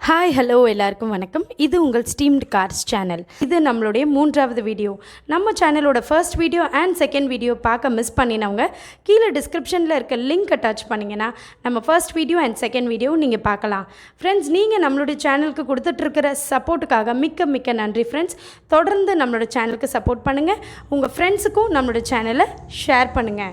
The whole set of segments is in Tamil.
ஹாய் ஹலோ எல்லாருக்கும் வணக்கம். இது உங்கள் ஸ்டீம்டு கார்ஸ் சேனல். இது நம்மளுடைய 3வது வீடியோ. நம்ம சேனலோட first video and second video பார்க்க மிஸ் பண்ணினவங்க கீழே டிஸ்கிரிப்ஷனில் இருக்க லிங்க்கை டச் பண்ணிங்கன்னா நம்ம first video and second video நீங்கள் பார்க்கலாம். ஃப்ரெண்ட்ஸ், நீங்கள் நம்மளுடைய சேனலுக்கு கொடுத்துட்ருக்கிற சப்போர்ட்டுக்காக மிக்க மிக்க நன்றி ஃப்ரெண்ட்ஸ். தொடர்ந்து நம்மளோட சேனலுக்கு சப்போர்ட் பண்ணுங்கள். உங்கள் ஃப்ரெண்ட்ஸுக்கும் நம்மளோட சேனலை ஷேர் பண்ணுங்கள்.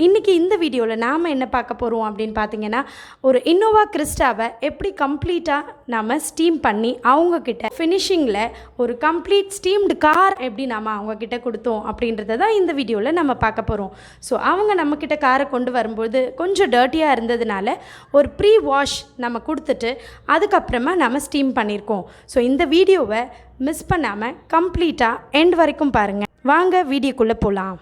இன்றைக்கி இந்த வீடியோவில் நாம் என்ன பார்க்க போகிறோம் அப்படின்னு பார்த்தீங்கன்னா, ஒரு இன்னோவா கிறிஸ்டாவை எப்படி கம்ப்ளீட்டாக நம்ம ஸ்டீம் பண்ணி அவங்கக்கிட்ட ஃபினிஷிங்கில் ஒரு கம்ப்ளீட் ஸ்டீம்டு கார் எப்படி நாம் அவங்கக்கிட்ட கொடுத்தோம் அப்படின்றத தான் இந்த வீடியோவில் நம்ம பார்க்க போகிறோம். ஸோ அவங்க நம்மக்கிட்ட காரை கொண்டு வரும்போது கொஞ்சம் டர்ட்டியாக இருந்ததுனால ஒரு ப்ரீ வாஷ் நம்ம கொடுத்துட்டு அதுக்கப்புறமா நம்ம ஸ்டீம் பண்ணியிருக்கோம். ஸோ இந்த வீடியோவை மிஸ் பண்ணாமல் கம்ப்ளீட்டாக எண்ட் வரைக்கும் பாருங்கள். வாங்க வீடியோக்குள்ளே போகலாம்.